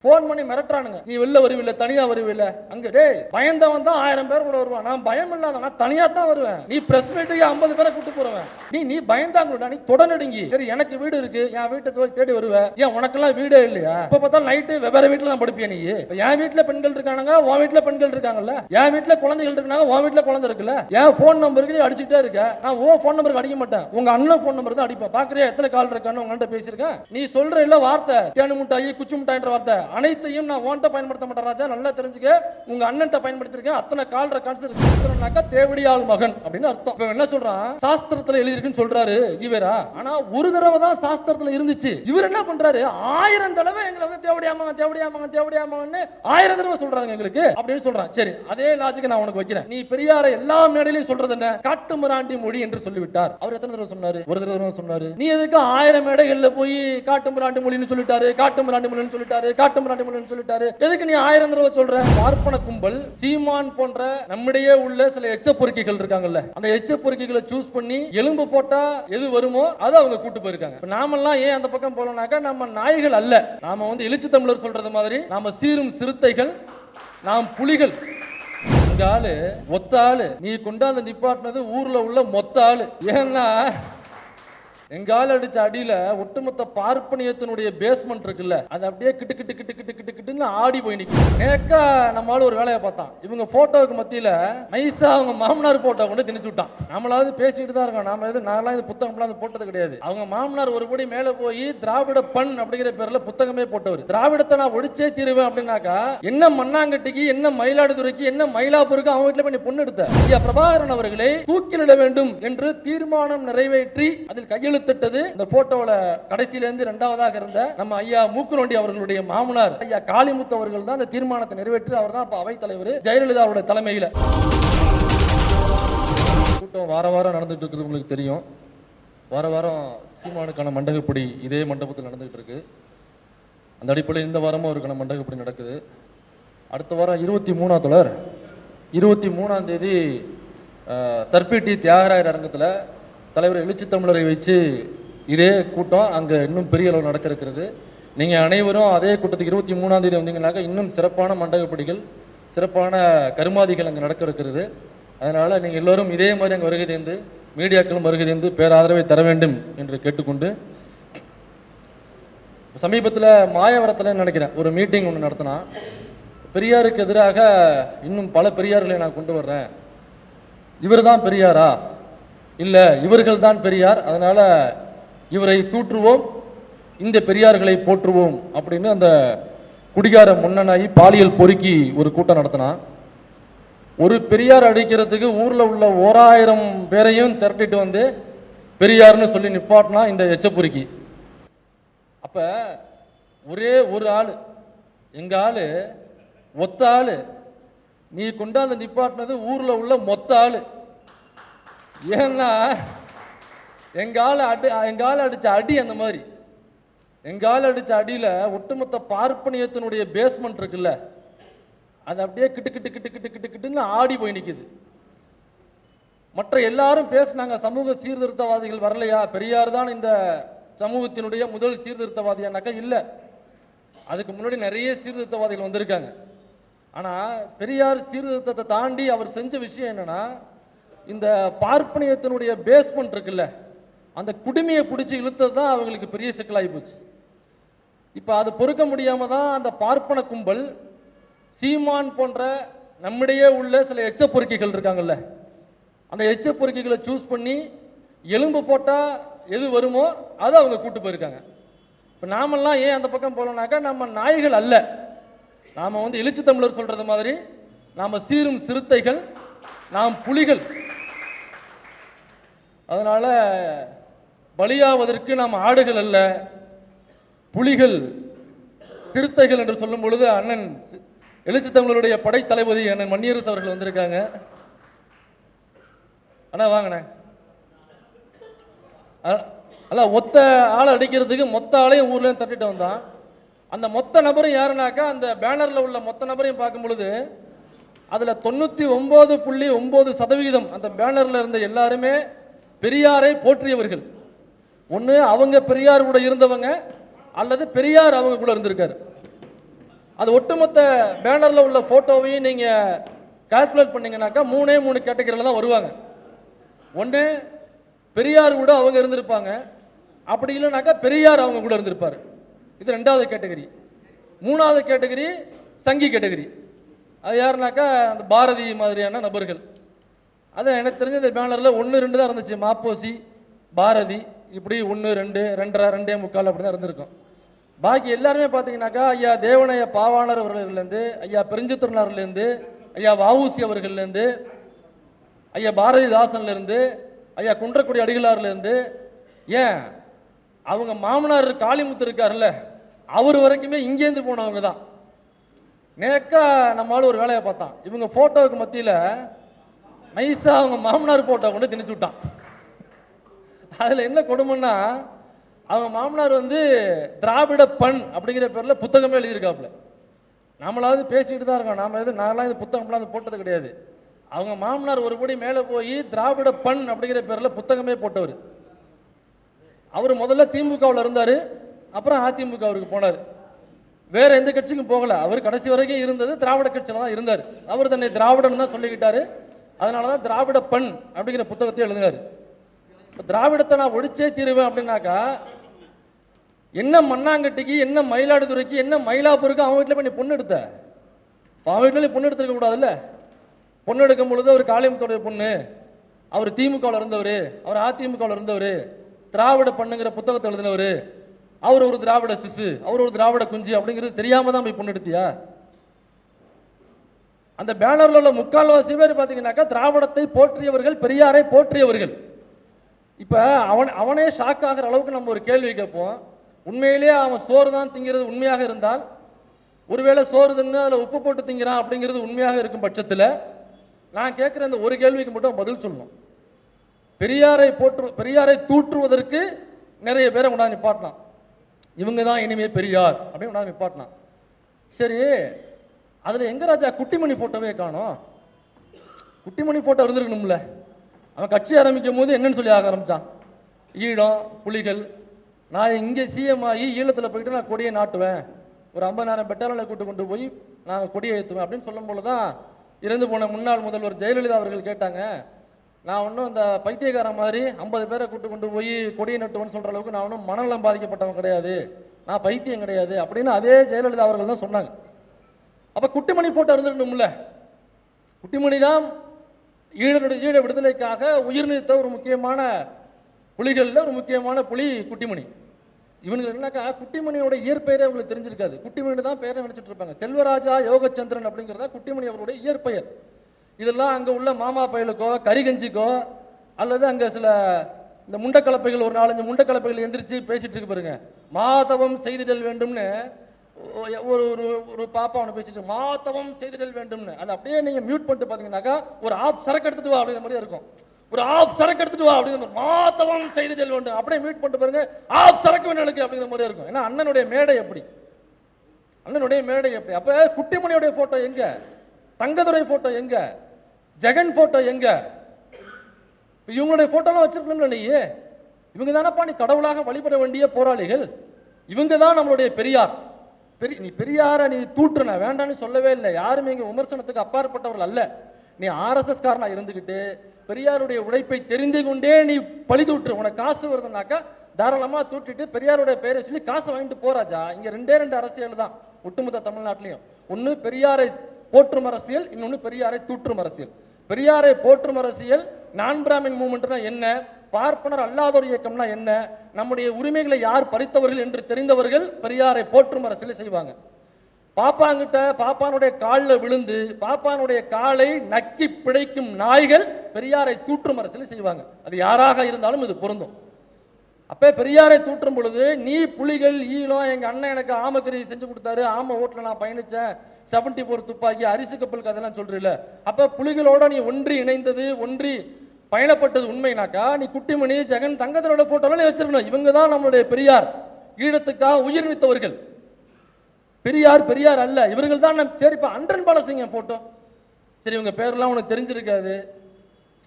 Phone பண்ணி மிரட்டுறானுங்க, நீ வெளில வருவில்ல, தனியா வருவில்ல. அங்க டேய் பயந்தவன் தான் 1000 பேர் கூட வருவான், நான் பயம் இல்லாத நான் தனியா தான் வருவேன். நீ பிரஸ் மீட்டுக்கு 50 பேரை கூட்டு போறவன், நீ பயந்தாங்கடா, நீ தொடநடுங்கி. சரி எனக்கு வீடு இருக்கு, என் வீட்டை போய் தேடி வருவேன், ஏன் உனக்கெல்லாம் வீடே இல்லையா? இப்ப பார்த்தா நைட்டு வெவ்வேறு வீட்டுல தான் படுப்பியா நீ? என் வீட்டுல பெண்கள் இருக்கானுங்க, உன் வீட்டுல பெண்கள் இருக்காங்கல்ல, என் வீட்டுல குழந்தைகள் இருக்காங்க, உன் வீட்டுல குழந்தை இருக்குல்ல, என் போன் நம்பருக்கு நீ அடிச்சுட்டே இருக்க, நான் உன் போன் நம்பருக்கு அடிக்க மாட்டேன், உங்க அண்ணன் போன் நம்பர் தான் அடிப்பேன். பாக்குறியா எத்தனை கால் இருக்கான்னு உங்கள்கிட்ட பேசியிருக்கேன். நீ சொல்ற இல்ல வார்த்தை தேனு முட்டாயி குச்சி முட்டாயின்ற வார்த்தை அனைத்தையும் நான் ஓன்ட்ட பயன்படுத்த மாட்டேன் ராஜா, நல்லா தெரிஞ்சுக்க. உங்க அண்ணன்ட்ட பயன்படுத்திருக்கேன், அத்தனை கால் ரெக்கார்ட்ஸ் இருக்கு, தேவடியாள் மகன் அப்படின்னு அர்த்தம். இப்ப என்ன சொல்றான், சாஸ்திரத்துல எழுதிருக்குன்னு சொல்றாரு இவரா, ஆனா ஒரு தடவை தான் சாஸ்திரத்துல இருந்துச்சு. இவர் என்ன பண்றாரு, 1000 தடவை எங்களை வந்து தேவடியாமங்க தேவடியாமங்க தேவடியாமங்கன்னு 1000 தடவை சொல்றாங்க எங்களுக்கு அப்படின்னு சொல்றான். சரி அதே லாஜிக் நான் உனக்கு வைக்கிறேன். நீ பெரியாரை எல்லா மேடையிலையும் சொல்றது என்ன, காட்டு மிராண்டி மொழி என்று சொல்லிவிட்டார். அவர் எத்தனை தடவை சொன்னாரு? ஒரு தடவை சொன்னாரு. நீ எதுக்கு 1000 மேடைகள்ல போய் காட்டு மிராண்டி மொழின்னு சொல்லிட்டாரு, காட்டு மிராண்டி மொழின்னு சொல்லிட்டாரு, காட்டு மிராண்டி மொழின்னு சொல்லிட்டாரு, எதுக்கு நீ 1000 தடவை சொல்ற? பார்ப்பன கும்பல் சீமான் போன்ற நம்மிடையே உள்ள சில எச்ச பொறுக்கிகள் இருக்காங்கல்ல, அந்த எச்ச பொறுக்கிகளை சூஸ் பண்ணி எலும்பு போட்டா எது வருமோ அதை அவங்க கூட்டு போயிருக்காங்க. நாமெல்லாம் ஏன் அந்த பக்கம் போலனாக்கா, நம்ம நாய்கள் அல்ல, நாம வந்து எழுச்சி தமிழர் சொல்றது மாதிரி நாம சீரும் சிறுத்தைகள், நாம் புலிகள். இந்த ஆளு ஒத்த ஆளு, நீ கொண்டாந்து நிப்பாட்டினது ஊர்ல உள்ள மொத்த ஆளு. ஏன்னா எங்கால அடிச்ச அடியில ஒட்டுமொத்த பார்ப்பனியத்தினுடைய பேஸ்மெண்ட் இருக்குல்ல, அது அப்படியே கிட்டு கிட்டு கிட்டு கிட்டு கிட்டு கிட்டுன்னு ஆடி போய் நிற்கும். நேக்கா நம்மளால ஒரு வேலையை பார்த்தான், இவங்க போட்டோவுக்கு மத்தியில நைஸா அவங்க மாமனார் போட்டோ கொண்டு திணிச்சு விட்டான். நம்மளாவது பேசிட்டு தான் இருக்கோம், நாம எது நான்லாம் இது புத்தகம்லாம் போட்டது கிடையாது. அவங்க மாமனார் ஒரு படி மேல போய் திராவிட பண் அப்படிங்கிற பேர்ல புத்தகமே போட்டவர். திராவிடத்தை நான் ஒழிச்சே தீருவேன் அப்படின்னாக்கா, என்ன மண்ணாங்கட்டிக்கு, என்ன மயிலாடுதுறைக்கு, என்ன மயிலாப்பூருக்கு அவங்க வீட்டுல பண்ணி பொண்ணு எடுத்த ஐயா பிரபாகரன் அவர்களை தூக்கிலிட வேண்டும் என்று தீர்மானம் நிறைவேற்றி அதில் கையெழுத்து திட்டது. இந்த போட்டோல கடைசியில இருந்து இரண்டாவதாக இருந்த நம்ம ஐயா மூக்குநொண்டி அவர்களுடைய மாமனார் ஐயா காளிமுத்து அவர்கள் தான் இந்த தீர்மானத்தை நிறைவேற்றி, அவர் தான் அவை தலைவர் ஜெயலலிதா அவருடைய தலைமையில். கூட்டம் வார வாரம் நடந்துட்டு இருக்குது, உங்களுக்கு தெரியும். வார வாரம் சீமானுக்கான மண்டகப்படி இதே மண்டபத்தில் நடந்துகிட்டு இருக்கு. அந்த அடிப்படையில் இந்த வாரமும் அவருக்கான மண்டகப்படி நடக்குது. அடுத்த வாரம் 23ஆம் தேதி சர்பிடி தியாகராயர் அரங்கத்தில் தலைவர் எழுச்சி தமிழரை வச்சு இதே கூட்டம் அங்கே இன்னும் பெரிய அளவு நடக்க இருக்கிறது. நீங்கள் அனைவரும் அதே கூட்டத்துக்கு 23ஆம் தேதி வந்தீங்கன்னாக்கா இன்னும் சிறப்பான மண்டகப்படிகள், சிறப்பான கருமாதிகள் அங்கே நடக்க இருக்கிறது. அதனால் நீங்கள் எல்லோரும் இதே மாதிரி அங்கே வருகை தேர்ந்து, மீடியாக்களும் வருகை தேர்ந்து பேராதரவை தர வேண்டும் என்று கேட்டுக்கொண்டு, சமீபத்தில் மாயவரத்தில் நினைக்கிறேன் ஒரு மீட்டிங் ஒன்று நடத்தினா, பெரியாருக்கு எதிராக இன்னும் பல பெரியார்களை நான் கொண்டு வர்றேன், இவர் தான் பெரியாரா, இல்லை இவர்கள் தான் பெரியார், அதனால இவரை தூற்றுவோம், இந்த பெரியார்களை போற்றுவோம் அப்படின்னு அந்த குடிகார முன்னனாகி பாலியல் பொறுக்கி ஒரு கூட்டம் நடத்தினா, ஒரு பெரியார் அடிக்கிறதுக்கு ஊர்ல உள்ள 1000 பேரையும் திரட்டிட்டு வந்து பெரியார்னு சொல்லி நிப்பாட்டினா இந்த எச்ச பொறுக்கி. அப்ப ஒரே ஒரு ஆளு, எங்க ஆளு ஒத்த ஆளு, நீ கொண்டாந்து நிப்பாட்டினது ஊர்ல உள்ள மொத்த ஆளு. ஏன்னா எங்கால அடிச்ச அடி அந்த மாதிரி, எங்கால அடிச்ச அடியில ஒட்டுமொத்த பார்ப்பனியத்தினுடைய பேஸ்மெண்ட் இருக்குல்ல, அது அப்படியே கிட்டு கிட்டு கிட்டு கிட்டு கிட்டு கிட்டுன்னு ஆடி போய் நிற்குது. மற்ற எல்லாரும் பேசினாங்க, சமூக சீர்திருத்தவாதிகள் வரலையா, பெரியார் தான் இந்த சமூகத்தினுடைய முதல் சீர்திருத்தவாதியானாக்கா இல்லை, அதுக்கு முன்னாடி நிறைய சீர்திருத்தவாதிகள் வந்திருக்காங்க. ஆனால் பெரியார் சீர்திருத்தத்தை தாண்டி அவர் செஞ்ச விஷயம் என்னன்னா, இந்த பார்ப்பனியத்தினுடைய பேஸ்மெண்ட் இருக்குல்ல, அந்த குடுமையை பிடிச்சி இழுத்தது தான் அவங்களுக்கு பெரிய சிக்கலாகி போச்சு. இப்போ அது பொறுக்க முடியாமல் தான் அந்த பார்ப்பன கும்பல் சீமான் போன்ற நம்மிடையே உள்ள சில எச்ச பொறுக்கிகள் இருக்காங்கல்ல, அந்த எச்ச பொறுக்கிகளை சூஸ் பண்ணி எலும்பு போட்டால் எது வருமோ அதை அவங்க கூட்டு போயிருக்காங்க. இப்போ நாமெல்லாம் ஏன் அந்த பக்கம் போலனாக்கா, நம்ம நாய்கள் அல்ல, நாம் வந்து எழுச்சி தமிழர் சொல்றது மாதிரி நாம் சீரும் சிறுத்தைகள், நாம் புலிகள். அதனால பலியாவதற்கு நாம் ஆடுகள் அல்ல, புலிகள், சிறுத்தைகள் என்று சொல்லும் பொழுது அண்ணன் எழுச்சி தமிழருடைய படைத்தளபதி அண்ணன் மன்னியரசு அவர்கள் வந்திருக்காங்க. அண்ணா வாங்கண்ணே. அல்ல ஒத்த ஆளை அடிக்கிறதுக்கு மொத்த ஆளையும் ஊர்லேயும் தட்டிட்டு வந்தான். அந்த மொத்த நபரும் யாருனாக்கா, அந்த பேனரில் உள்ள மொத்த நபரையும் பார்க்கும் பொழுது அதில் 99.9% அந்த பேனரில் இருந்த எல்லாருமே பெரியாரை போற்றியவர்கள். ஒன்று அவங்க பெரியார் கூட இருந்தவங்க, அல்லது பெரியார் அவங்க கூட இருந்திருக்காரு. அது ஒட்டுமொத்த பேனரில் உள்ள ஃபோட்டோவையும் நீங்கள் கால்குலேட் பண்ணீங்கன்னாக்கா 3 கேட்டகரியில் தான் வருவாங்க. ஒன்று பெரியார் கூட அவங்க இருந்திருப்பாங்க, அப்படி இல்லைனாக்கா பெரியார் அவங்க கூட இருந்திருப்பார். இது 2வது கேட்டகரி. 3வது கேட்டகரி சங்கி கேட்டகரி. அது யாருனாக்கா அந்த பாரதி மாதிரியான நபர்கள். அது எனக்கு தெரிஞ்ச இந்த பேனரில் 1, 2 தான் இருந்துச்சு. மாப்போசி, பாரதி, இப்படி 1, 2, 2.5, 2.25 அப்படி தான் இருந்திருக்கும். பாக்கி எல்லாருமே பார்த்தீங்கன்னாக்கா ஐயா தேவனைய பாவாணர் அவர்கள்லேருந்து, ஐயா பெருஞ்சித்திரனார்லேருந்து, ஐயா வஉசி அவர்கள்லேருந்து, ஐயா பாரதிதாசன்லேருந்து, ஐயா குன்றக்குடி அடிகளார்லேருந்து, ஏன் அவங்க மாமனார் காளிமுத்து இருக்கார்ல அவர் வரைக்குமே இங்கேருந்து போனவங்க தான். நேக்கா நம்மளால ஒரு வேலையை பார்த்தான். இவங்க ஃபோட்டோவுக்கு மத்தியில் நைஸாக அவங்க மாமனார் ஃபோட்டோ கொண்டு திணிச்சு விட்டான். அதில் என்ன கொடுமைன்னா, அவங்க மாமனார் திராவிட பண் அப்படிங்கிற பேரில் புத்தகமே எழுதியிருக்காப்புல. நம்மளாவது பேசிக்கிட்டு தான் இருக்கோம், நான்லாம் இது புத்தகம்லாம் போட்டது கிடையாது. அவங்க மாமனார் ஒருபடி மேலே போய் திராவிட பண் அப்படிங்கிற பேரில் புத்தகமே போட்டவர். அவர் முதல்ல திமுகவில் இருந்தார், அப்புறம் அதிமுகவுக்கு போனார். வேற எந்த கட்சிக்கும் போகல. அவர் கடைசி வரைக்கும் இருந்தது திராவிட கட்சியில் தான் இருந்தார். அவர் தன்னை திராவிடன் தான் சொல்லிக்கிட்டாரு. அதனால தான் திராவிட பண் அப்படிங்கிற புத்தகத்தை எழுதினார். இப்போ திராவிடத்தை நான் ஒழிச்சே தீருவேன் அப்படின்னாக்கா, என்ன மண்ணாங்கட்டிக்கு, என்ன மயிலாடுதுறைக்கு, என்ன மயிலாப்பூருக்கு அவன் வீட்டில் போய் நீ பொண்ணு எடுத்த? அவன் வீட்டில் பொண்ணு எடுத்துருக்க கூடாதுல்ல. பொண்ணு எடுக்கும் பொழுது அவர் காளியமுத்தோடைய பொண்ணு, அவர் திமுகவில் இருந்தவர், அவர் அதிமுகவில் இருந்தவர், திராவிட பண்ணுங்கிற புத்தகத்தை எழுதினவர், அவர் ஒரு திராவிட சிசு, அவர் ஒரு திராவிட குஞ்சு அப்படிங்கிறது தெரியாம தான் போய் பொண்ணு எடுத்தியா? அந்த பேனரில் உள்ள 3/4 பேர் பார்த்தீங்கன்னாக்கா திராவிடத்தை போற்றியவர்கள், பெரியாரை போற்றியவர்கள். இப்போ அவனே ஷாக் ஆகிற அளவுக்கு நம்ம ஒரு கேள்வி கேட்போம். உண்மையிலேயே அவன் சோறு தான் திங்கிறது உண்மையாக இருந்தால், ஒருவேளை சோறு தின்னு அதில் உப்பு போட்டு திங்கிறான் அப்படிங்கிறது உண்மையாக இருக்கும் பட்சத்தில், நான் கேட்குற இந்த ஒரு கேள்விக்கு மட்டும் பதில் சொல்லணும். பெரியாரை தூற்றுவதற்கு நிறைய பேரை கொண்டாந்து நிப்பாட்டினான். இவங்க தான் இனிமே பெரியார் அப்படின்னு கொண்டாந்து நிப்பாட்டினான். சரி, அதில் எங்க ராஜா குட்டிமணி போட்டோவே காணோம்? குட்டிமணி போட்டோ இருந்திருக்கணும்ல. அவன் கட்சி ஆரம்பிக்கும் போது என்னன்னு சொல்லி ஆரம்பித்தான்? ஈழம், புலிகள், நான் இங்கே சிஎம் ஆகி ஈழத்தில் போயிட்டு நான் கொடியை நாட்டுவேன், ஒரு 50,000 பெட்டாலியனை கொண்டு போய் நான் கொடியை ஏற்றுவேன் அப்படின்னு சொல்லும் போது தான் இறந்து போன முன்னாள் முதல்வர் ஜெயலலிதா அவர்கள் கேட்டாங்க, நான் ஒன்றும் அந்த பைத்தியக்காரன் மாதிரி 50 பேரை கொண்டு போய் கொடியை நட்டுவேன்னு சொல்கிற அளவுக்கு நான் ஒன்றும் மனநலம் பாதிக்கப்பட்டவன் கிடையாது, நான் பைத்தியம் கிடையாது அப்படின்னு அதே ஜெயலலிதா அவர்கள் தான் சொன்னாங்க. அப்போ குட்டிமணி போட்டோ இருந்துருக்கணும்ல. குட்டிமணி தான் ஈழ விடுதலைக்காக உயிர் நீத்த ஒரு முக்கியமான புலிகளில் ஒரு முக்கியமான புலி குட்டிமணி. இவங்களுக்கு என்னக்கா குட்டிமணியோட இயற்பெயரே அவங்களுக்கு தெரிஞ்சிருக்காது. குட்டிமணி தான் பேரை நினைச்சிட்டு இருப்பாங்க. செல்வராஜா யோகச்சந்திரன் அப்படிங்கிறதா குட்டிமணி அவருடைய இயற்பெயர். இதெல்லாம் அங்கே உள்ள மாமா பயலுக்கோ கரிகஞ்சிக்கோ அல்லது அங்கே சில இந்த முண்டக்கலப்பைகள், ஒரு 4-5 முண்டக்கலப்பைகள் எந்திரிச்சு பேசிட்டு இருக்கு பாருங்க, மாதவம் செய்திடல் வேண்டும்னு ஒரு ஒரு பாப்பா அவனை பேசிட்டு மாதவம் செய்திடல் வேண்டும்னு. அதை அப்படியே நீங்கள் மியூட் பண்ணிட்டு பார்த்தீங்கன்னாக்கா ஒரு ஆப் சரக்கு எடுத்துட்டு வா அப்படிங்கிற மாதிரி இருக்கும். ஒரு ஆப் சரக்கு எடுத்துட்டு வா அப்படிங்கிற மாதிரி, மாதவம் செய்திடல் வேண்டும் அப்படியே மியூட் பண்ணிட்டு பாருங்க, ஆப் சரக்கு வேணும் எனக்கு அப்படிங்கிற மாதிரி இருக்கும். ஏன்னா அண்ணனுடைய மேடை எப்படி, அண்ணனுடைய மேடை எப்படி. அப்போ குட்டிமணியுடைய போட்டோ எங்க, தங்கதுரை போட்டோ எங்க, ஜெகன் போட்டோ எங்க? இவங்களுடைய போட்டோலாம் வச்சிருக்கணும்ல நீ. இவங்க தானப்பா நீ கடவுளாக வழிபட வேண்டிய போராளிகள். இவங்க தான் நம்மளுடைய பெரியார். நீ பெரியாரை நீ தூற்றுன வேண்டான்னு சொல்லவே இல்லை. யாருமே இங்கே விமர்சனத்துக்கு அப்பாற்பட்டவர்கள் அல்ல. நீ ஆர்எஸ்எஸ் காரனா இருந்துக்கிட்டு பெரியாருடைய உழைப்பை தெரிந்து கொண்டே நீ பழி தூற்று. உனக்கு காசு வருதுன்னாக்கா தாராளமாக தூட்டிட்டு பெரியாருடைய பேரை சொல்லி காசு வாங்கிட்டு போறாஜா. இங்கே 2 அரசியல் தான் ஒட்டுமொத்த தமிழ்நாட்டிலையும். ஒன்று பெரியாரை போற்றும் அரசியல், இன்னொன்று பெரியாரை தூற்றும் அரசியல். பெரியாரை போற்றும் அரசியல் நான் பிராமின் மூவ்மெண்ட்னா என்ன, பார்ப்பனர் அல்லாதோர் இயக்கம்னா என்ன, நம்முடைய உரிமைகளை யார் பறித்தவர்கள் என்று தெரிந்தவர்கள் பெரியாரை போற்றும் அரசியலை செய்வாங்க. பாப்பாங்கிட்ட பாப்பானுடைய காலில் விழுந்து பாப்பானுடைய காலை நக்கி பிழைக்கும் நாய்கள் பெரியாரை தூற்றும் அரசியலை செய்வாங்க. அது யாராக இருந்தாலும் இது பொருந்தும். அப்போ பெரியாரை தூற்றும் பொழுது நீ புலிகள் ஈழம், எங்கள் அண்ணன் எனக்கு ஆமக்கறி செஞ்சு கொடுத்தாரு, ஆமை ஓட்டில் நான் பயணித்தேன், 74 துப்பாக்கி, அரிசி கப்பல் கதையெல்லாம் சொல்றீல. அப்போ புலிகளோட நீ ஒன்றி இணைந்தது, ஒன்றி பயணப்பட்டது உண்மைனாக்கா நீ குட்டிமணி ஜெகன் தங்கத்தோட போட்டோலாம் நீ வச்சிருக்கணும். இவங்க தான் நம்மளுடைய பெரியார், ஈழத்துக்காக உயிர் நீத்தவர்கள். பெரியார் பெரியார் அல்ல, இவர்கள் தான். சரிப்பா அன்றன் பாலசிங்க போட்டோ, சரி இவங்க பேரெல்லாம் உனக்கு தெரிஞ்சிருக்காது.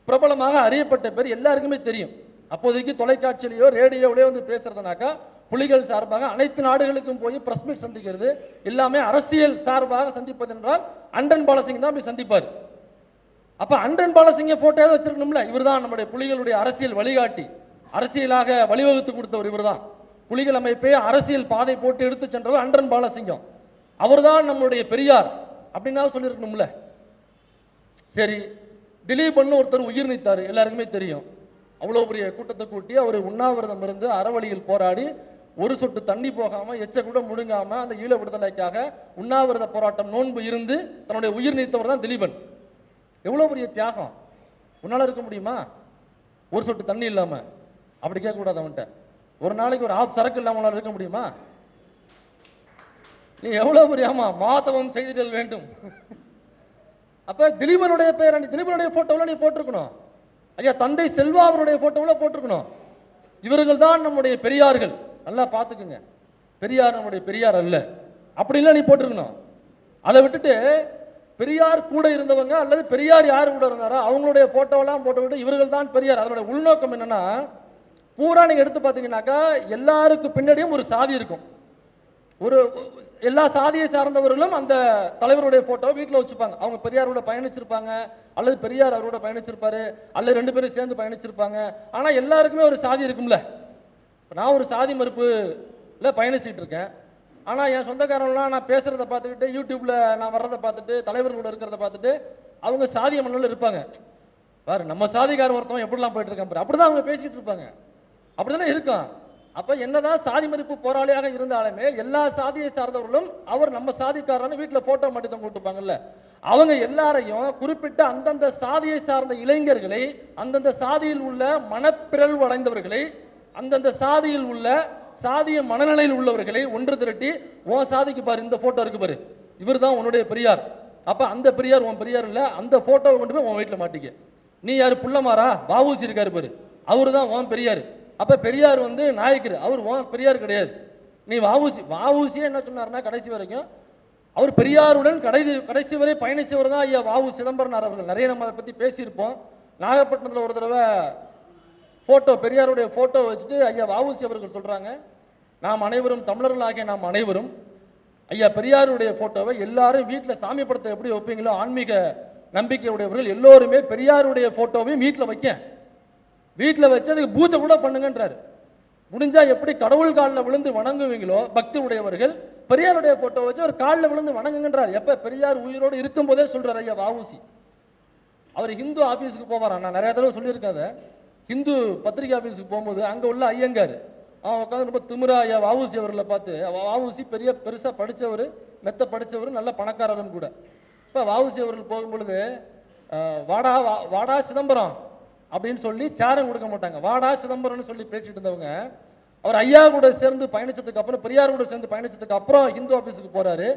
பிரபலமாக அறியப்பட்ட பேர் எல்லாருக்குமே தெரியும். அப்போதைக்கு தொலைக்காட்சியிலையோ ரேடியோவிலையோ பேசுறதுனாக்கா புலிகள் சார்பாக அனைத்து நாடுகளுக்கும் போய் பிரஸ் மீட் சந்திக்கிறது எல்லாமே அரசியல் சார்பாக சந்திப்பது என்றால் அண்டன் பாலசிங் தான் போய் சந்திப்பார். அப்ப அண்டன் பாலசிங்க போட்டோ வச்சிருக்கணும்ல. இவர் தான் நம்முடைய புலிகளுடைய அரசியல் வழிகாட்டி, அரசியலாக வழிவகுத்து கொடுத்தவர் இவர் தான். புலிகள் அமைப்பை அரசியல் பாதை போட்டு எடுத்து சென்றவர் அண்டன் பாலசிங்கம். அவர் தான் நம்முடைய பெரியார் அப்படின்னா சொல்லியிருக்கணும்ல. சரி, திலீபன் ஒருத்தர் உயிர் நீத்தார், எல்லாருக்குமே தெரியும். அவ்வளோ பெரிய கூட்டத்தை கூட்டி அவர் உண்ணாவிரதம் இருந்து அறவழியில் போராடி ஒரு சொட்டு தண்ணி போகாம எச்ச கூட முழுங்காம அந்த ஈழ விடுதலைக்காக உண்ணாவிரத போராட்டம் நோன்பு இருந்து தன்னுடைய உயிர் நீத்தவர் தான் திலீபன். எவ்வளோ பெரிய தியாகம்! உன்னால இருக்க முடியுமா ஒரு சொட்டு தண்ணி இல்லாம? அப்படி கேட்கக்கூடாது அவன்கிட்ட. ஒரு நாளைக்கு ஒரு ஆப் சரக்கு இல்லாம இருக்க முடியுமா? நீ எவ்வளவு பெரிய மாதவம் செய்திடல் வேண்டும். அப்ப திலீபனுடைய பெயர், திலீபனுடைய போட்டோவில் நீ போட்டிருக்கணும். ஐயா தந்தை செல்வா அவருடைய போட்டோவில் போட்டிருக்கணும். இவர்கள் தான் நம்முடைய பெரியார்கள். நல்லா பார்த்துக்குங்க, பெரியார் நம்முடைய பெரியார் அல்ல. அப்படி இல்லை நீ போட்டிருக்கணும். அதை விட்டுட்டு பெரியார் கூட இருந்தவங்க அல்லது பெரியார் யார் கூட இருந்தாரோ அவங்களுடைய போட்டோவெல்லாம் போட்டுவிட்டு இவர்கள் தான் பெரியார். அதனுடைய உள்நோக்கம் என்னன்னா, பூரா நீங்க எடுத்து பார்த்தீங்கன்னாக்கா எல்லாருக்கும் பின்னாடியும் ஒரு சாதி இருக்கும். ஒரு எல்லா சாதியை சார்ந்தவர்களும் அந்த தலைவருடைய போட்டோவை வீட்டில் வச்சுப்பாங்க. அவங்க பெரியாரோட பயணிச்சிருப்பாங்க அல்லது பெரியார் அவரோட பயணிச்சிருப்பாரு அல்லது ரெண்டு பேரும் சேர்ந்து பயணிச்சிருப்பாங்க. ஆனால் எல்லாருக்குமே ஒரு சாதி இருக்கும்ல. நான் ஒரு சாதி மறுப்புல பயணிச்சுட்டு இருக்கேன். ஆனால் என் சொந்தக்காரங்களாம் நான் பேசுகிறத பார்த்துக்கிட்டு யூடியூப்பில் நான் வர்றதை பார்த்துட்டு தலைவர்களோட இருக்கிறத பார்த்துட்டு அவங்க சாதிய மண்ணில் இருப்பாங்க. பாரு நம்ம சாதிக்காரன் ஒருத்தவன் எப்படிலாம் போயிட்டு இருக்கான் பாரு, அப்படிதான் அவங்க பேசிகிட்டு இருப்பாங்க. அப்படிதானே இருக்கும். அப்போ என்னதான் சாதி மறுப்பு போராளியாக இருந்தாலுமே எல்லா சாதியை சார்ந்தவர்களும் அவர் நம்ம சாதிக்காரன்னு வீட்டில் போட்டோ மட்டும் தான் போட்டுப்பாங்கல்ல. அவங்க எல்லாரையும் குறிப்பிட்ட அந்தந்த சாதியை சார்ந்த இளைஞர்களை, அந்தந்த சாதியில் உள்ள மனப்பிறழ்வு அடைந்தவர்களை, அந்தந்த சாதியில் உள்ள சாதிய மனநிலையில் உள்ளவர்களை ஒன்று திரட்டி உன் சாதிக்கு பாரு இந்த போட்டோ இருக்கு பாரு, இவர் தான் உன்னுடைய பெரியார். அப்ப அந்த பெரியார் உன் பெரியார் இல்ல, அந்த போட்டோவை கொண்டு போய் உன் வீட்டில் மாட்டிக்க. நீ யாரு புள்ளமாரா? வாவூசி இருக்காரு பாரு, அவரு தான் உன் பெரியார். அப்ப பெரியார் வந்து நாயக்கர், அவர் உன் பெரியார் கிடையாது. நீ வாவூசியே என்ன சொன்னார்னா கடைசி வரைக்கும் அவர் பெரியாருடன் கடைசி வரை பயணிச்சவர் தான் ஐயா வாவு சிதம்பரனார் அவர்கள். நிறைய நம்ம அதை பத்தி பேசியிருப்போம். நாகப்பட்டினத்தில் ஒரு தடவை போட்டோ, பெரியாருடைய போட்டோ வச்சுட்டு ஐயா வாவுசி அவர்கள் சொல்றாங்க, நாம் அனைவரும் தமிழர்களாகிய நாம் அனைவரும் ஐயா பெரியாருடைய போட்டோவை எல்லாரும் வீட்டில் சாமி படத்தை எப்படி வைப்பீங்களோ ஆன்மீக நம்பிக்கை உடையவர்கள் எல்லோருமே பெரியாருடைய போட்டோவையும் வீட்டில் வைக்க, வீட்டில் வச்சு அதுக்கு பூஜை கூட பண்ணுங்கன்றாரு. முடிஞ்சா எப்படி கடவுள் காலில் விழுந்து வணங்குவீங்களோ பக்தி உடையவர்கள் பெரியாருடைய போட்டோ வச்சு அவர் காலில் விழுந்து வணங்குங்கன்றார். எப்ப பெரியார் உயிரோடு இருக்கும் போதே சொல்றாரு ஐயா வாவுசி. அவர் ஹிந்து ஆபீஸுக்கு போவாரா, நான் நிறைய தடவை சொல்லியிருக்காத. ஹிந்து பத்திரிகை ஆபீஸுக்கு போகும்போது அங்கே உள்ள ஐயங்கார் அவன் உட்காந்து ரொம்ப திமிரா ஐயா வாவுசி அவர்களை பார்த்து, வாவுசி பெரிய பெருசாக படித்தவர், மெத்த படித்தவர், நல்ல பணக்காரரும் கூட. இப்போ வாவுசி அவர்கள் போகும்பொழுது வாடா வாடா சிதம்பரம் அப்படின்னு சொல்லி சேரம் கொடுக்க மாட்டாங்க, வாடா சிதம்பரம்னு சொல்லி பேசிட்டு இருந்தவங்க அவர் ஐயா கூட சேர்ந்து பயணிச்சதுக்கு அப்புறம், பெரியார் கூட சேர்ந்து பயணிச்சதுக்கு அப்புறம் ஹிந்து ஆபீஸுக்கு போறாரு.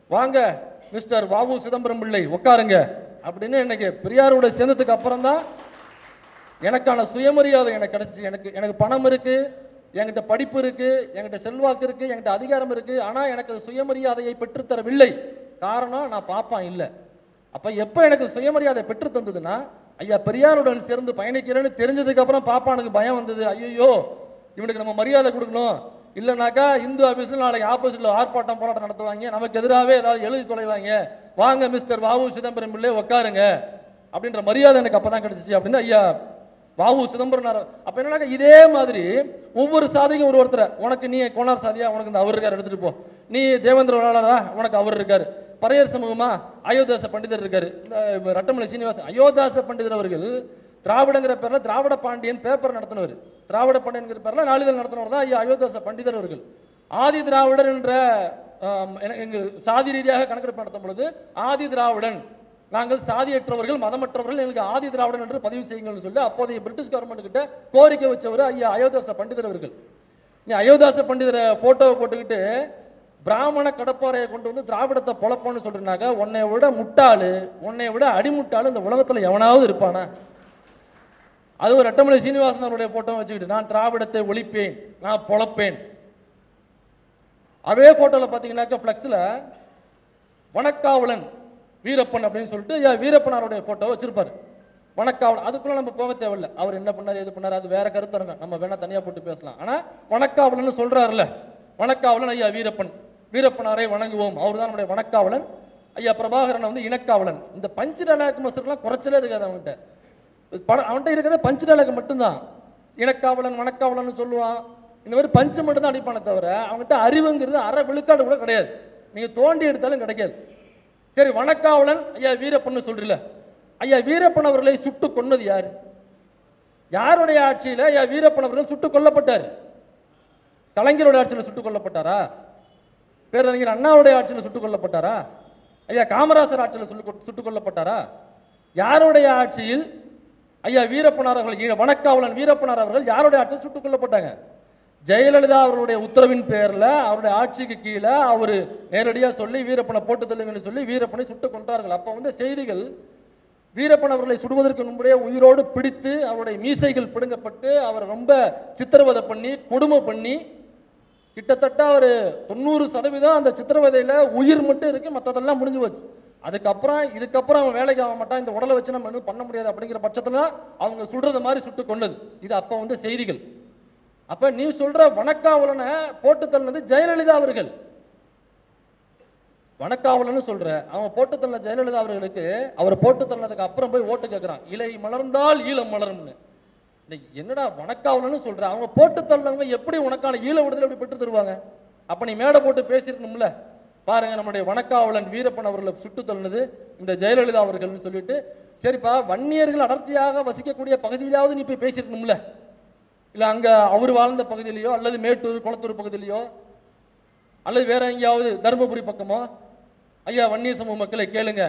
வாங்க மிஸ்டர் வாவு சிதம்பரம் பிள்ளை உட்காருங்க அப்படின்னு. இன்னைக்கு பெரியாரோட சேர்ந்ததுக்கு அப்புறம் தான் எனக்கான சுயமரியாதை எனக்கு கிடைச்சிச்சு. எனக்கு பணம் இருக்கு, என்கிட்ட படிப்பு இருக்கு, என்கிட்ட செல்வாக்கு இருக்கு, என்கிட்ட அதிகாரம் இருக்கு. ஆனா எனக்கு சுயமரியாதையை பெற்றுத்தரவில்லை. காரணம் நான் பாப்பான் இல்லை. அப்ப எப்ப எனக்கு சுயமரியாதை பெற்று தந்ததுன்னா ஐயா பெரியாருடன் சேர்ந்து பயணிக்கிறேன்னு தெரிஞ்சதுக்கு அப்புறம் பாப்பானுக்கு பயம் வந்தது. ஐயோ இவனுக்கு நம்ம மரியாதை கொடுக்கணும், இல்லைனாக்கா இந்து ஆபீஸில் நாளைக்கு ஆப்போசிட்ல ஆர்ப்பாட்டம் போராட்டம் நடத்துவாங்க, நமக்கு எதிராகவே ஏதாவது எழுதி தொலைவாங்க, வாங்க மிஸ்டர் வாவு சிதம்பரம் பிள்ளை உட்காருங்க அப்படின்ற மரியாதை எனக்கு அப்பதான் கிடைச்சிச்சு அப்படின்னு ஐயா வாவு சிதம்பரம். அப்ப என்னன்னா இதே மாதிரி ஒவ்வொரு சாதிக்கும் ஒருத்தர், உனக்கு நீ கோனார் சாதியா, உனக்கு இந்த அவர் இருக்காரு எடுத்துட்டு போ, நீ தேவேந்திர வேளாளரா, உனக்கு அவர் இருக்காரு, பரையர் சமூகமா அயோத்தியாச பண்டிதர் இருக்காரு, இந்த ரட்டமலை சீனிவாசன். அயோத்தியாச பண்டிதர் அவர்கள் திராவிடங்கிற பேர்ல திராவிட பாண்டியன் பேப்பர் நடத்தினவர், திராவிட பாண்டியன்கிற பேர்ல நாளிதழ் நடத்தினவர் தான் ஐயா அயோத்தியாச பண்டிதர் அவர்கள். ஆதி திராவிடர் என்ற எங்கள் சாதி ரீதியாக கணக்கெடுப்பு நடத்தும் பொழுது ஆதி திராவிடன், நாங்கள் சாதியற்றவர்கள் மதமற்றவர்கள், எங்களுக்கு ஆதி திராவிடன் என்று பதிவு செய்யுங்கள்னு சொல்லி அப்போதைய பிரிட்டிஷ் கவர்மெண்ட் கிட்ட கோரிக்கை வச்சவர் ஐயா அயோத்தியாச பண்டிதர் அவர்கள். நீ அயோத்தியாச பண்டிதரை போட்டோவை போட்டுக்கிட்டு பிராமண கடப்பாறையை கொண்டு வந்து திராவிடத்தை பொழப்போன்னு சொல்றீனாக்க உன்னை விட முட்டாளு, உன்னை விட அடிமுட்டாளு இந்த உலகத்தில் எவனாவது இருப்பானா? அது ஒரு ரட்டமலை சீனிவாசன் அவருடைய போட்டோ வச்சுக்கிட்டு நான் திராவிடத்தை ஒழிப்பேன், நான் பொழப்பேன். அதே போட்டோவில் பார்த்தீங்கன்னாக்கா ஃப்ளெக்ஸில் வனக்காவலன் வீரப்பன் அப்படின்னு சொல்லிட்டு வீரப்பனாருடைய போட்டோ வச்சிருப்பாரு. வணக்காவலன் அதுக்குள்ள நம்ம போக தேவையில்ல. அவர் என்ன பண்ணார் எது பண்ணார் அது வேற கருத்தரங்க, நம்ம வேணா தனியா போட்டு பேசலாம். ஆனா வணக்காவலன் சொல்றாருல்ல, வணக்காவலன் ஐயா வீரப்பன், வீரப்பனாரை வணங்குவோம், அவர் தான் நம்முடைய வணக்காவலன். ஐயா பிரபாகரன் வந்து இணக்காவலன். இந்த பஞ்சு டயலாக் மாஸ்டர்லாம் குறைச்சலே இருக்காது அவன்கிட்ட. அவன்கிட்ட இருக்கிறத பஞ்சு டயலாக் மட்டும்தான். இணக்காவலன் வணக்காவலன் சொல்லுவான், இந்த மாதிரி பஞ்சு மட்டும் தான் அடிப்பானே தவிர அவங்ககிட்ட அறிவுங்கிறது அரை விழுக்காடு கூட கிடையாது. நீங்க தோண்டி எடுத்தாலும் கிடைக்காது. சரி, வணக்காவலன் ஐயா வீரப்பன் சொல்றீல, ஐயா வீரப்பன் அவர்களை சுட்டு கொன்னது யாரு? யாருடைய ஆட்சியில் ஐயா வீரப்பன் அவர்கள் சுட்டுக் கொல்லப்பட்டார்? கலைஞருடைய ஆட்சியில் சுட்டுக் கொல்லப்பட்டாரா? பேரறிஞர் அண்ணாவுடைய ஆட்சியில் சுட்டுக் கொல்லப்பட்டாரா? ஐயா காமராசர் ஆட்சியில் சுட்டுக் கொல்லப்பட்டாரா? யாருடைய ஆட்சியில் ஐயா வீரப்பனார் அவர்கள், வணக்காவலன் வீரப்பனார் அவர்கள் யாருடைய ஆட்சியில் சுட்டுக் கொல்லப்பட்டாங்க? ஜெயலலிதா அவர்களுடைய உத்தரவின் பேரில் அவருடைய ஆட்சிக்கு கீழே அவர் நேரடியாக சொல்லி வீரப்பனை போட்டு தள்ளுங்கன்னு சொல்லி வீரப்பனை சுட்டுக் கொண்டார்கள். அப்போ வந்து செய்திகள் வீரப்பன் அவர்களை சுடுவதற்கு முன்பே உயிரோடு பிடித்து அவருடைய மீசைகள் பிடுங்கப்பட்டு அவர் ரொம்ப சித்திரவதை பண்ணி கொடுமை பண்ணி கிட்டத்தட்ட அவர் 90% அந்த சித்திரவதையில் உயிர் மட்டும் இருக்கு, மற்றதெல்லாம் முடிஞ்சு போச்சு. இதுக்கப்புறம் அவன் வேலைக்கு ஆக மாட்டான், இந்த உடலை வச்சு நம்ம இன்னும் பண்ண முடியாது அப்படிங்கிற பட்சத்தில் அவங்க சுடுறது மாதிரி சுட்டு கொண்டது. இது அப்போ வந்து செய்திகள். அப்ப நீ சொல்ற வணக்காவலனை போட்டு தள்ளினது ஜெயலலிதா அவர்கள். வணக்காவலன்னு சொல்ற அவன் போட்டு தள்ள ஜெயலலிதா அவர்களுக்கு, அவர் போட்டு தள்ளதுக்கு அப்புறம் போய் ஓட்டு கேட்கிறான், இலை மலர்ந்தால் ஈழம் மலரும்னு. என்னடா வணக்காவலன்னு சொல்ற, அவங்க போட்டு தள்ளவங்க எப்படி உனக்கான ஈழ விடுதலை எப்படி பெற்று தருவாங்க? அப்ப நீ மேடை போட்டு பேசிருக்கணும்ல. பாருங்க, நம்முடைய வணக்காவலன் வீரப்பன் அவர்களை சுட்டு தள்ளினது இந்த ஜெயலலிதா அவர்கள்னு சொல்லிட்டு, சரிப்பா வன்னியர்கள் அடர்த்தியாக வசிக்கக்கூடிய பகுதியிலாவது நீ போய் பேசிருக்கணும்ல. இல்லை அங்கே அவர் வாழ்ந்த பகுதியிலையோ அல்லது மேட்டூர் குளத்தூர் பகுதியிலையோ அல்லது வேற எங்கேயாவது தருமபுரி பக்கமோ, ஐயா வன்னியர் சமூக மக்களை கேளுங்க,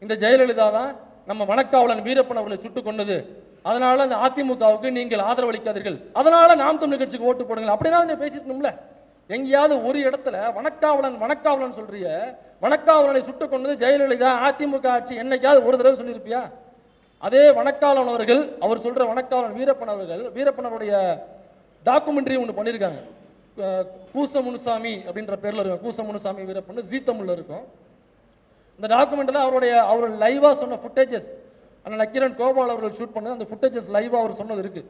இந்த ஜெயலலிதா தான் நம்ம வணக்காவலன் வீரப்பன் அவர்களை சுட்டு கொண்டது, அதனால அந்த அதிமுகவுக்கு நீங்கள் ஆதரவளிக்காதீர்கள், அதனால நாம் தமிழர் கட்சிக்கு ஓட்டு போடுங்கள் அப்படின்னா நீ பேசிருக்கணும்ல. எங்கேயாவது ஒரு இடத்துல வணக்காவலன் சொல்றிய, வணக்காவலனை சுட்டு கொண்டது ஜெயலலிதா அதிமுக ஆட்சி என்னைக்காவது ஒரு தடவை சொல்லியிருப்பியா? அதே வணக்காவலன் அவர்கள், அவர் சொல்ற வணக்காவலன் வீரப்பன் அவர்கள், வீரப்பனருடைய டாக்குமெண்ட்ரி ஒன்று பண்ணியிருக்காங்க, கூச முனுசாமி அப்படின்ற பேர்ல இருக்கும். கூச முனுசாமி வீரப்பன் ஜீ தமிழ்ல இருக்கும். இந்த டாக்குமெண்ட்ல அவர் லைவா சொன்ன ஃபுட்டேஜஸ், அண்ணன் நக்கீரன் கோபால் அவர்கள் ஷூட் பண்ணது அந்த ஃபுட்டேஜஸ் லைவா அவர் சொன்னது இருக்கு.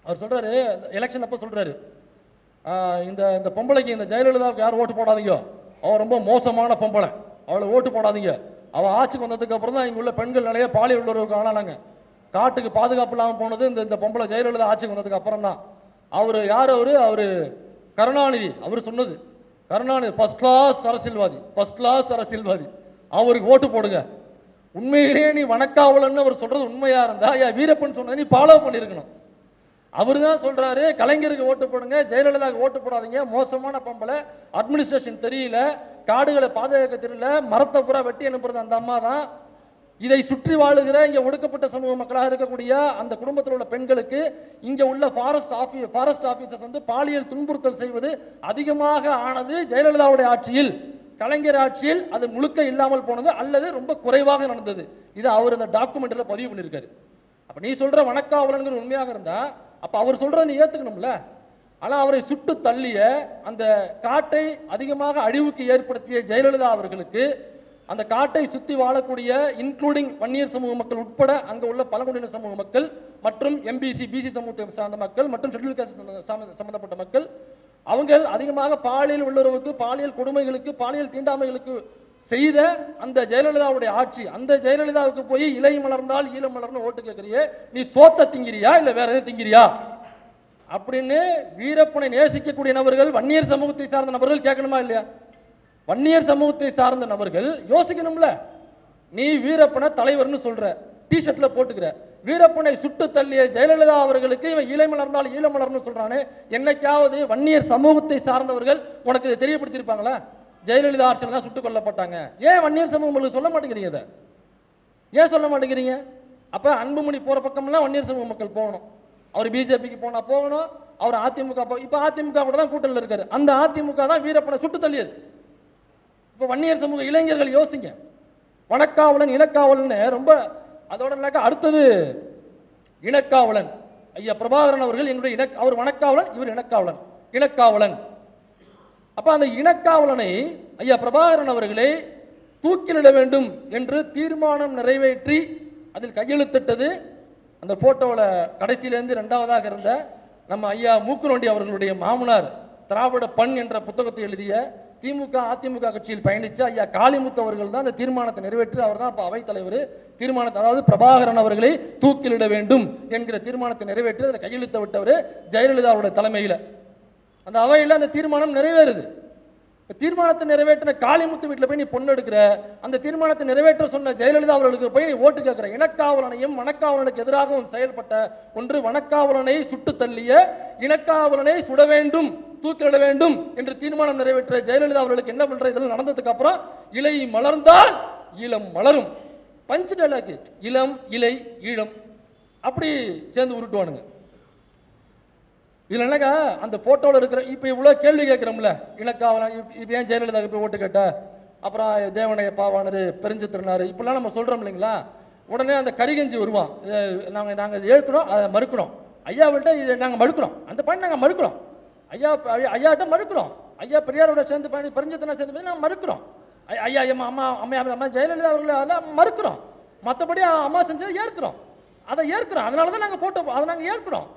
அவர் சொல்றாரு, எலெக்ஷன் அப்போ சொல்றாரு, இந்த பொம்பளைக்கு, இந்த ஜெயலலிதாவுக்கு யார் ஓட்டு போடாதீங்க, அவள் ரொம்ப மோசமான பொம்பளை, அவளை ஓட்டு போடாதீங்க, அவள் ஆட்சிக்கு வந்ததுக்கு அப்புறம் தான் இங்கே உள்ள பெண்கள் நிறைய பாலியல் உணர்வுக்கு ஆனானாங்க, காட்டுக்கு பாதுகாப்பு இல்லாமல் போனது இந்த பொம்பளை ஜெயலலிதா ஆட்சிக்கு வந்ததுக்கு அப்புறம் தான். அவர் யார்? அவர் கருணாநிதி. அவர் சொன்னது, கருணாநிதி ஃபர்ஸ்ட் கிளாஸ் அரசியல்வாதி, அவருக்கு ஓட்டு போடுங்க. உண்மையிலேயே நீ வணக்காவலன்னு அவர் சொல்றது உண்மையா இருந்தா ஐயா வீரப்பன் சொன்னதை நீ ஃபாலோ பண்ணியிருக்கணும். அவர் தான் சொல்றாரு, கலைஞருக்கு ஓட்டு போடுங்க, ஜெயலலிதாவுக்கு ஓட்டு போடாதீங்க, மோசமான பொம்பளை, அட்மினிஸ்ட்ரேஷன் தெரியல, காடுகளை பாதுகாக்க தெரியல, மரத்தை பூரா வெட்டி அனுப்புறது அந்த அம்மா தான். இதை சுற்றி வாழுகிற இங்கே ஒடுக்கப்பட்ட சமூக மக்களாக இருக்கக்கூடிய அந்த குடும்பத்தில் உள்ள பெண்களுக்கு இங்கே உள்ள ஃபாரஸ்ட் ஆஃபீஸர்ஸ் வந்து பாலியல் துன்புறுத்தல் செய்வது அதிகமாக ஆனது ஜெயலலிதாவுடைய ஆட்சியில். கலைஞர் ஆட்சியில் அது முழுக்க இல்லாமல் போனது அல்லது ரொம்ப குறைவாக நடந்தது. இது அவர் அந்த டாக்குமெண்ட்ல பதிவு பண்ணியிருக்காரு. அப்ப நீ சொல்ற வணக்காவலன்கிற உண்மையாக இருந்தா அப்ப அவர் சொல்றதை நீ ஏத்துக்கணும்ல. ஆனா அவரை சுட்டு தள்ளிய அந்த காட்டை அதிகமாக அழிவுக்கு ஏற்படுத்திய ஜெயலலிதா அவர்களுக்கு அந்த காட்டை சுத்தி வாழக்கூடிய இன்க்ளூடிங் வன்னியர் சமூக மக்கள் உட்பட அங்க உள்ள பழங்குடியின சமூக மக்கள் மற்றும் எம்பிசி பிசி சமூகத்தை சார்ந்த மக்கள் மற்றும் ஷெட்யூல் காஸ்ட் சம்பந்தப்பட்ட மக்கள், அவங்க அதிகமாக பாலியல் உள்ளுறவுக்கு, பாலியல் கொடுமைகளுக்கு, பாலியல் தீண்டாமைகளுக்கு செய்த அந்த ஜெயலலிதாவுடைய ஆட்சி, அந்த ஜெயலலிதாவுக்கு போய் இலை மலர்ந்தால் ஈழம் மலர்னு ஓட்டு கேட்கறியே, நீ சோத்த திங்கிறியா இல்ல வேற எதுவும் திங்கிறியா அப்படின்னு வீரப்பனை நேசிக்கக்கூடிய நபர்கள், வன்னியர் சமூகத்தை சார்ந்த நபர்கள் கேட்கணுமா இல்லையா? வன்னியர் சமூகத்தை சார்ந்த நபர்கள் யோசிக்கணும்ல. நீ வீரப்பனை தலைவர்னு சொல்ற, டிஷர்ட்ல போட்டுக்கிற, வீரப்பனை சுட்டு தள்ளிய ஜெயலலிதா அவர்களுக்கு இவன் இலை மலர்ந்தால் ஈழம் மலர்னு சொல்றானே, என்னைக்காவது வன்னியர் சமூகத்தை சார்ந்தவர்கள் உனக்கு இதை தெரியப்படுத்தியிருப்பாங்களா? ஜெயலலிதா ஆட்சியில் தான் சுட்டுக் கொல்லப்பட்டாங்க. ஏன் வன்னியர் சமூகம் சொல்ல மாட்டேங்கிறீங்க? அதை ஏன் சொல்ல மாட்டேங்கிறீங்க? அப்ப அன்புமணி போற பக்கம்லாம் வன்னியர் சமூக மக்கள் போகணும். அவர் பிஜேபிக்கு போனா போகணும், அவர் அதிமுக இப்ப அதிமுக கூட தான் கூட்டணியில் இருக்காரு. அந்த அதிமுக தான் வீரப்பனை சுட்டு தள்ளியது. இப்ப வன்னியர் சமூக இளைஞர்கள் யோசிங்க, வணக்காவலன் இனக்காவலன் ரொம்ப அதோட அடுத்தது இனக்காவலன். ஐயா பிரபாகரன் அவர்கள் எங்களுடைய அவர் வணக்காவலன், இவர் இனக்காவலன். அப்ப அந்த இனக்காவலனை ஐயா பிரபாகரன் அவர்களை தூக்கிலிட வேண்டும் என்று தீர்மானம் நிறைவேற்றி அதில் கையெழுத்திட்டது அந்த போட்டோவில் கடைசியிலேருந்து ரெண்டாவதாக இருந்த நம்ம ஐயா மூக்குநோண்டி அவர்களுடைய மாமனார் திராவிட பண் என்ற புத்தகத்தை எழுதிய திமுக அதிமுக கட்சியில் பயணிச்ச ஐயா காளிமுத்து அவர்கள் தான் அந்த தீர்மானத்தை நிறைவேற்றி அவர் தான் இப்போ அவைத்தலைவர். தீர்மானத்தை, அதாவது பிரபாகரன் அவர்களை தூக்கிலிட வேண்டும் என்கிற தீர்மானத்தை நிறைவேற்றி அதில் கையெழுத்த விட்டவர் ஜெயலலிதா அவருடைய தலைமையில். அந்த அவையில் அந்த தீர்மானம் நிறைவேறுது. தீர்மானத்தை நிறைவேற்றின காளிமுத்து வீட்டில் போய் நீ பொண்ணு எடுக்கிற, அந்த தீர்மானத்தை நிறைவேற்ற சொன்ன ஜெயலலிதா அவர்களுக்கு போய் நீ ஓட்டு கேட்கிற. இனக்காவலனையும் வனக்காவலனுக்கு எதிராகவும் செயல்பட்ட ஒன்று, வனக்காவலனை சுட்டு தள்ளிய இனக்காவலனை சுட வேண்டும், தூக்கிலிட வேண்டும் என்று தீர்மானம் நிறைவேற்ற ஜெயலலிதா அவர்களுக்கு என்ன பண்ற? இதெல்லாம் நடந்ததுக்கு அப்புறம் இலை மலர்ந்தால் ஈழம் மலரும், பஞ்சு டைலாக், இளம் இலை ஈழம் அப்படி சேர்ந்து உருட்டுவானுங்க. இதுல என்னக்கா அந்த போட்டோவில் இருக்கிற இப்போ இவ்வளோ கேள்வி கேட்குறோம்ல, இனக்காவலன் இப்போ ஏன் ஜெயலலிதா போய் ஓட்டு கேட்ட, அப்புறம் தேவனைய பாவானரு பெருஞ்சித்திரனாரு இப்படிலாம் நம்ம சொல்கிறோம் இல்லைங்களா. உடனே அந்த கரிகஞ்சி வருவான், நாங்கள் ஏற்கிறோம் அதை மறுக்கிறோம், ஐயாவிட்ட நாங்கள் மறுக்கிறோம், அந்த பணி நாங்கள் மறுக்கிறோம், ஐயாட்ட மறுக்கிறோம், ஐயா பெரியாரோட சேர்ந்து பயணி பெருஞ்சித்திரனா சேர்ந்து நாங்கள் மறுக்கிறோம், ஐயா அம்மா அம்மா அம்மா ஜெயலலிதா அவர்களை அதெல்லாம் மறுக்கிறோம், மற்றபடி அம்மா செஞ்சதை ஏற்கிறோம், அதை ஏற்கிறோம், அதனால தான் நாங்கள் போட்டோ அதை நாங்கள் ஏற்கிறோம்.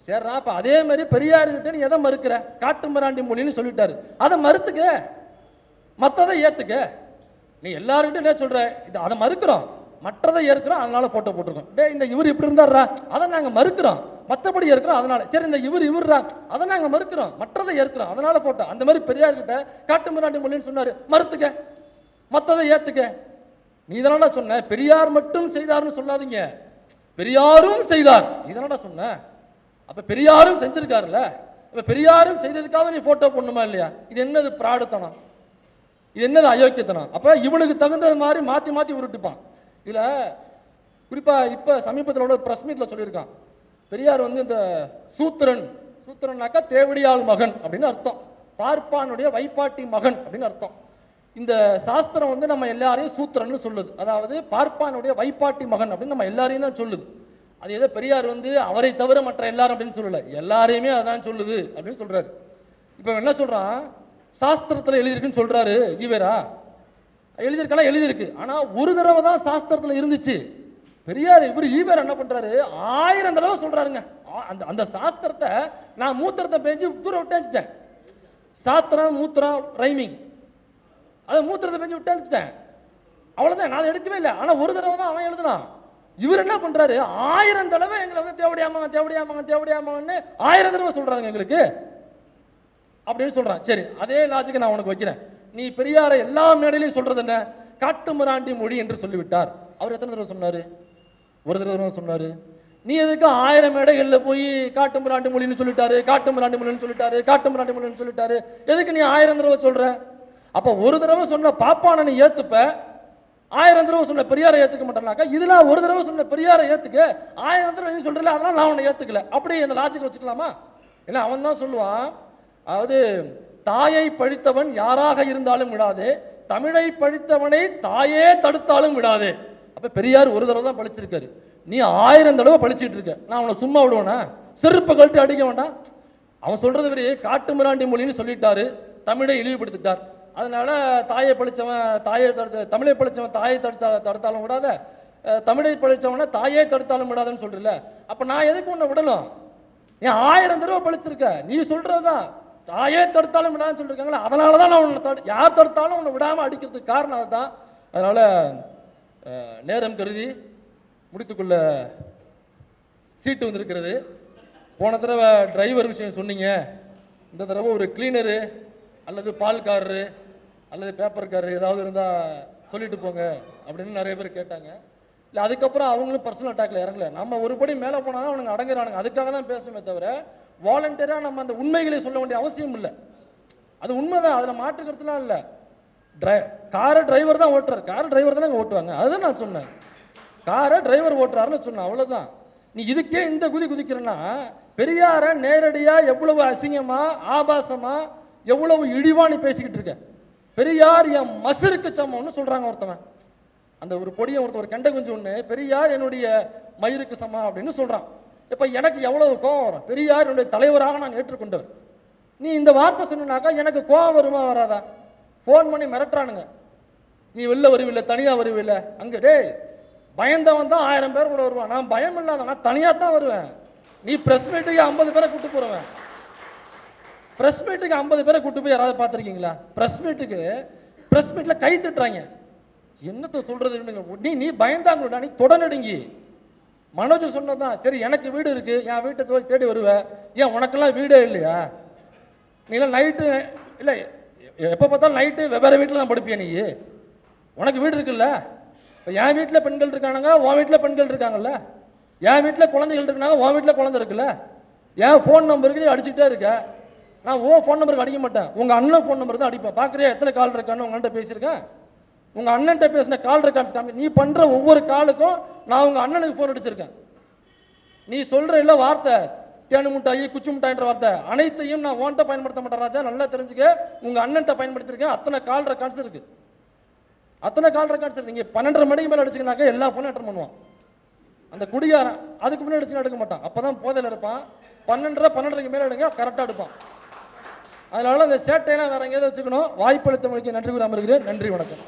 சரிடா, அப்போ அதே மாதிரி பெரியார்கிட்ட நீ எதை மறுக்கிற? காட்டு மிராண்டி மொழின்னு சொல்லிட்டாரு, அதை மறுத்துக்க, மற்றதை ஏற்றுக்க. நீ எல்லாருக்கிட்டும் என்ன சொல்ற? இது அதை மறுக்கிறோம், மற்றதை ஏற்கிறோம், அதனால போட்டோ போட்டிருக்கோம். டே இந்த இவர் இப்படி இருந்தாரா, அதை நாங்கள் மறுக்கிறோம், மற்றபடி ஏற்கிறோம் அதனால. சரி இந்த இவர்ரா, அதை நாங்கள் மறுக்கிறோம், மற்றதை ஏற்கிறோம், அதனால போட்டோம். அந்த மாதிரி பெரியார்கிட்ட காட்டு மிராண்டி மொழின்னு சொன்னார், மறுத்துக்க, மற்றதை ஏற்றுக்க. நீ இதனால சொன்ன பெரியார் மட்டும் செய்தார்னு சொல்லாதீங்க, பெரியாரும் செய்தார், இதனால சொன்ன. அப்ப பெரியாரும் செஞ்சிருக்காருல்ல, அப்ப பெரியாரும் செய்ததுக்காக நீ போட்டோ போடணுமா இல்லையா? இது என்னது பிராடுத்தனம், இது என்னது அயோக்கியத்தனம்? அப்ப இவனுக்கு தகுந்தது மாதிரி மாத்தி மாத்தி உருட்டுப்பான். இதுல குறிப்பா இப்ப சமீபத்தில் பிரஸ் மீட்ல சொல்லியிருக்கான், பெரியார் வந்து இந்த சூத்திரன்னாக்கா தேவடியாள் மகன் அப்படின்னு அர்த்தம், பார்ப்பானுடைய வைப்பாட்டி மகன் அப்படின்னு அர்த்தம். இந்த சாஸ்திரம் வந்து நம்ம எல்லாரையும் சூத்திரன்னு சொல்லுது, அதாவது பார்ப்பானுடைய வைப்பாட்டி மகன் அப்படின்னு நம்ம எல்லாரையும் தான் சொல்லுது. அது ஏதோ பெரியார் வந்து அவரை தவிர மற்ற எல்லாரும் அப்படின்னு சொல்லல, எல்லாரையுமே அதான் சொல்லுது அப்படின்னு சொல்றாரு. இப்போ என்ன சொல்றான், சாஸ்திரத்தில் எழுதியிருக்குன்னு சொல்றாரு ஈவேரா, எழுதியிருக்கலாம் எழுதியிருக்கு, ஆனா ஒரு தடவை தான் சாஸ்திரத்தில் இருந்துச்சு. பெரியார் இவர் ஈவேரா என்ன பண்றாரு, 1000 தடவை சொல்றாருங்க. அந்த அந்த சாஸ்திரத்தை நான் மூத்திரத்தை பேஞ்சு தூரம் விட்டாச்சுட்டேன், சாஸ்திரம் மூத்திரம் ரைமிங், அதை மூத்திரத்தை பேஞ்சு விட்டாச்சுட்டேன், அவ்வளவுதான், நான் எடுக்கவே இல்லை. ஆனா ஒரு தடவை தான் அவன் எழுதுனான். இவர் என்ன பண்றாரு, 1000 தடவை எங்களை வந்து தேவடியாமங்க தேவடியாமங்க தேவடியாமங்கன்னு 1000 தடவை சொல்றாங்க எங்களுக்கு அப்படின்னு சொல்றான். சரி, அதே லாஜிக்கை நான் உனக்கு வைக்கிறேன். நீ பெரியாரை எல்லா மேடையிலையும் சொல்றது என்ன, காட்டு மிராண்டி மொழி என்று சொல்லிவிட்டார். அவர் எத்தனை தடவை சொன்னாரு? ஒரு தடவை சொன்னாரு. நீ எதுக்கு 1000 மேடைகளில் போய் காட்டு மிராண்டி மொழின்னு சொல்லிட்டாரு, காட்டு மிராண்டி மொழின்னு சொல்லிட்டாரு, காட்டு மிராண்டி மொழின்னு சொல்லிட்டாரு, எதுக்கு நீ 1000 தடவை சொல்ற? அப்ப ஒரு தடவை சொன்ன பாப்பான நீ ஏத்துப்ப, 1000 தடவை சொன்ன பெரியாரை ஏத்துக்க மாட்டேனாக்கா, இதெல்லாம் ஒரு தடவை சொன்ன பெரியாரை ஏத்துக்க, 1000 தடவை நீ சொல்றல, அதனால நான் உன்னை ஏத்துக்கல, அப்படி அந்த லாஜிக் வச்சுக்கலாமா? ஏன்னா அவன் தான் சொல்லுவான், அதாவது தாயை பழித்தவன் யாராக இருந்தாலும் விடாதே, தமிழை பழித்தவனை தாயே தடுத்தாலும் விடாதே. அப்ப பெரியார் ஒரு தடவை தான் பழிச்சிருக்காரு, நீ 1000 தடவை பழிச்சிட்டு இருக்க, நான் அவனை சும்மா விடுவேனா? செருப்பை கழட்டி அடிக்க வேண்டாம். அவன் சொல்றது வரை காட்டு மிராண்டி மொழின்னு சொல்லிட்டாரு, தமிழை இழிவுபடுத்திட்டார், அதனால தாயை பழிச்சவன் தாயை தமிழை பழிச்சவன் தாயை தடுத்தாலும் விடாத, தமிழை பழிச்சவனை தாயே தடுத்தாலும் விடாதுன்னு சொல்றல, அப்ப நான் எதுக்கு உன்னை விடணும்? நீ 1000 தடவை பழிச்சிருக்க, நீ சொல்றதுதான் தாயே தடுத்தாலும் விடாதுன்னு சொல்லிருக்காங்களா, அதனாலதான் நான் உன்னை யார் தடுத்தாலும் உன்னை விடாம அடிக்கிறதுக்கு காரணம் அதுதான். அதனால நேரம் கருதி முடித்துக்கொள்ள சீட்டு வந்திருக்கிறது. போன தடவை டிரைவர் விஷயம் சொன்னீங்க, இந்த தடவை ஒரு கிளீனரு அல்லது பால்காரரு அல்லது பேப்பர்காரரு ஏதாவது இருந்தால் சொல்லிட்டு போங்க அப்படின்னு நிறைய பேர் கேட்டாங்க. இல்லை அதுக்கப்புறம் அவங்களும் பர்சனல் அட்டாக்ல இறங்கல, நம்ம ஒருபடி மேலே போனால் தான் அவனுங்க அடங்குறானுங்க, அதுக்காக தான் பேசணுமே தவிர வாலண்டியராக நம்ம அந்த உண்மைகளை சொல்ல வேண்டிய அவசியம் இல்லை. அது உண்மைதான், அதில் மாற்றுக்கிறதுலாம் இல்லை. காரை டிரைவர் தான் ஓட்டுறாரு, கார் டிரைவர் தானே ஓட்டுவாங்க, அதுதான் நான் சொன்னேன், காரை டிரைவர் ஓட்டுறாருன்னு சொன்னேன், அவ்வளோதான். நீ இதுக்கே இந்த குதிக்கிறன்னா பெரியார நேரடியாக எவ்வளவு அசிங்கமா ஆபாசமா எவ்வளவு இழிவானி பேசிக்கிட்டு இருக்க. பெரியார் என் மசருக்கு சமம்னு சொல்றாங்க ஒருத்தவன், அந்த ஒரு பொடியை ஒருத்தர் ஒரு கெண்டை குஞ்சு ஒன்று, பெரியார் என்னுடைய மயிருக்கு சமம் அப்படின்னு சொல்றான். இப்ப எனக்கு எவ்வளவு கோபம் வரும், பெரியார் என்னுடைய தலைவராக நான் ஏற்றுக்கொண்டவர், நீ இந்த வார்த்தை சொன்னாக்கா எனக்கு கோபம் வருமா வராதா? ஃபோன் பண்ணி மிரட்டுறானுங்க, நீ வெளில வருவில்லை, தனியா வருவில்லை, அங்க டே பயந்தவன் தான் 1000 பேர் கூட வருவான். நான் பயம் இல்லாத, நான் தனியாக தான் வருவேன். நீ பிரஸ் மீட்டுக்கு 50 பேரை கூட்டு போறவன். பிரஸ் மீட்டுக்கு 50 பேரை கூட்டு போய் யாராவது பார்த்துருக்கீங்களா? பிரஸ் மீட்ல கை தட்டுறாங்க. என்னத்தை சொல்றது? நீ பயந்தாங்களா? நீ தொடநடுங்கி. மனோஜ் சொன்னதான் சரி. எனக்கு வீடு இருக்கு, என் வீட்டை தேடி வருவேன். ஏன் உனக்கெல்லாம் வீடே இல்லையா? நீலாம் நைட்டு இல்லை, எப்போ பார்த்தாலும் நைட்டு வெவ்வேறு வீட்டில் தான் படுப்பியா? நீ உனக்கு வீடு இருக்குல்ல? இப்போ என் வீட்டில் பெண்கள் இருக்கானுங்க, உன் வீட்டில் பெண்கள் இருக்காங்கல்ல. என் வீட்டில் குழந்தைகள் இருக்காங்க, உன் வீட்டில் குழந்தை இருக்குல்ல. என் ஃபோன் நம்பருக்கு நீ அடிச்சுக்கிட்டே இருக்க. நான் உன் ஃபோன் நம்பருக்கு அடிக்க மாட்டேன், உங்கள் அண்ணன் ஃபோன் நம்பர் தான் அடிப்பேன். பார்க்குறியா எத்தனை கால் இருக்கான்னு உங்கள்கிட்ட பேசியிருக்கேன். உங்கள் அண்ணன்ட்ட பேசின கால் ரெக்கார்ட்ஸ் காமி. நீ பண்ணுற ஒவ்வொரு காலுக்கும் நான் உங்கள் அண்ணனுக்கு ஃபோன் அடிச்சிருக்கேன். நீ சொல்கிற இல்லை வார்த்தை, தேனு முட்டாயி குச்சி முட்டாயின்ற வார்த்தை அனைத்தையும் நான் ஓன்ட்ட பயன்படுத்த மாட்டேன் ராஜா. நல்லா தெரிஞ்சுக்க, உங்கள் அண்ணன்ட்ட பயன்படுத்தியிருக்கேன். அத்தனை கால் ரெக்கார்ட்ஸ் இருக்குது, அத்தனை கால் ரெக்கார்ட்ஸ் இருக்குது. நீங்கள் 12:30 மணிக்கு மேலே அடிச்சிங்கனாக்கா எல்லா ஃபோனும் அட்டன் பண்ணுவான். அந்த குடிகாரன் அதுக்கு முன்னாடி அடிச்சுன்னா எடுக்க மாட்டான். அப்போ தான் போதையில் இருப்பான். 12:30 மேலே எடுங்க, கரெக்டாக எடுப்பான். அதனால அந்த சேட்டையெல்லாம் வேற எங்கேயாவது வச்சுக்கணும். வாய்ப்பளித்த மொழிக்கு நன்றி கூற அமர்கிறேன். நன்றி, வணக்கம்.